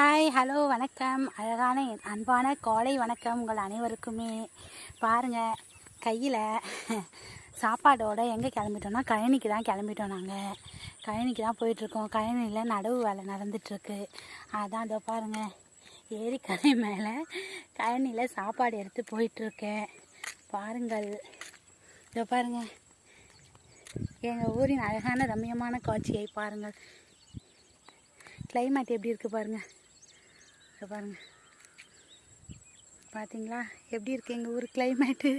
Hi, hello, வணக்கம். அழகான அன்பான காலை வணக்கம் உங்கள் அனைவருக்குமே. பாருங்கள், கையில் சாப்பாடோடு எங்கே கிளம்பிட்டோன்னா கழனிக்கு தான் கிளம்பிட்டோம். நாங்கள் கழனிக்கு தான் போயிட்டுருக்கோம். கழனியில் நடவு வேலை நடந்துகிட்ருக்கு. அதான் இதோ பாருங்கள், ஏரிக்கரை மேலே கழனியில் சாப்பாடு எடுத்து போயிட்டுருக்கேன். பாருங்கள், இதோ பாருங்கள், எங்கள் ஊரின் அழகான ரம்மியமான காட்சியை பாருங்கள். கிளைமேட் எப்படி இருக்குது பாருங்கள். பாருங்கள், பார்த்தீங்களா எப்படி இருக்குது எங்கள் ஊர் கிளைமேட்டு,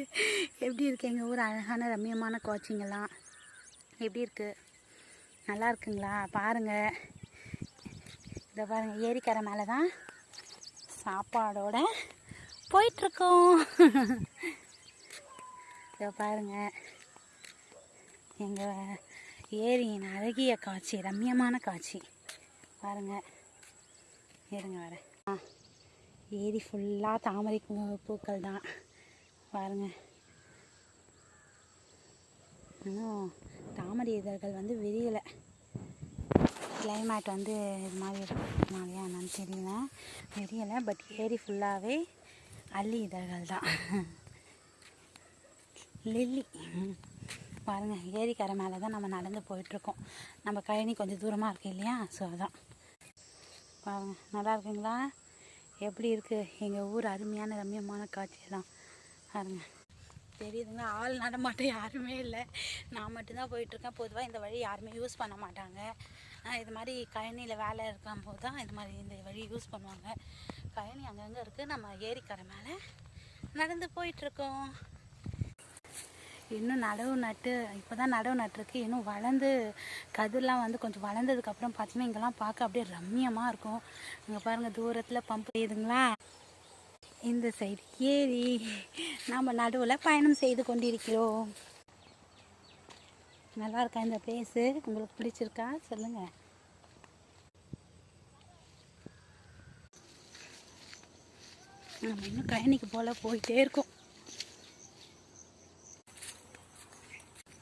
எப்படி இருக்குது எங்கள் ஊர் அழகான ரம்மியமான காட்சிங்கெல்லாம் எப்படி இருக்குது, நல்லா இருக்குங்களா? பாருங்கள், இதை பாருங்கள், ஏரிக்கரை மேலே தான் சாப்பாடோட போயிட்டுருக்கோம். இதை பாருங்கள், எங்கள் ஏரியின் அழகிய காட்சி, ரம்மியமான காட்சி பாருங்கள். இருங்க வரேன். ஏரி ஃபுல்லாக தாமரை பூக்கள் தான் பாருங்கள். இன்னும் தாமரை இதழ்கள் விரியலை. கிளைமேட் இது மாதிரி இருக்கனாலையா என்னன்னு தெரியல, விரியலை. பட் ஏரி ஃபுல்லாகவே அல்லி இதழ்கள் தான், லில்லி. பாருங்கள், ஏரிக்கரை மேலே தான் நம்ம நடந்து போயிட்டுருக்கோம். நம்ம கழனி கொஞ்சம் தூரமாக இருக்குது இல்லையா, ஸோ அதான். பாருங்கள், நல்லா இருக்குங்களா? எப்படி இருக்குது எங்கள் ஊர் அருமையான ரம்மியமான காட்சி தான் பாருங்கள். தெரியுதுங்களா? ஆள் நடமாட்டம் யாருமே இல்லை, நான் மட்டும்தான் போயிட்டுருக்கேன். பொதுவாக இந்த வழி யாருமே யூஸ் பண்ண மாட்டாங்க. இது மாதிரி கழனியில் வேலை இருக்கும்போது தான் இது மாதிரி இந்த வழி யூஸ் பண்ணுவாங்க. கழனி அங்கங்கே இருக்குது. நம்ம ஏரிக்கரை மேலே நடந்து போயிட்டுருக்கோம். இன்னும் நடவு நட்டு, இப்போ தான் நடவு நட்டுருக்கு. இன்னும் வளர்ந்து கதிரெலாம் கொஞ்சம் வளர்ந்ததுக்கப்புறம் பார்த்தீங்கன்னா இங்கெல்லாம் பார்க்க அப்படியே ரம்மியமாக இருக்கும். இங்கே பாருங்கள், தூரத்தில் பம்பு செய்யுதுங்களா. இந்த சைடு ஏரி, நாம் நடுவில் பயணம் செய்து கொண்டிருக்கிறோம். நல்லா இருக்கா இந்த பிளேஸு? உங்களுக்கு பிடிச்சிருக்கா சொல்லுங்கள். நம்ம இன்னும் கழனிக்கு போல் போயிட்டே இருக்கோம்.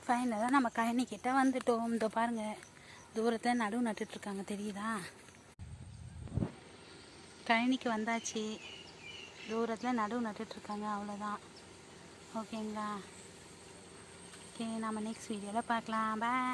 ஃபைனலாக நம்ம கழனிக்கிட்ட வந்துட்டோம். இதோ பாருங்கள், தூரத்தில் நடுவு நட்டுட்ருக்காங்க, தெரியுதா? கழனிக்கு வந்தாச்சு. தூரத்தில் நடுவு நட்டுட்ருக்காங்க, அவ்வளோதான். ஓகேங்களா? ஓகே, நம்ம நெக்ஸ்ட் வீடியோவில் பார்க்கலாம். பாய்.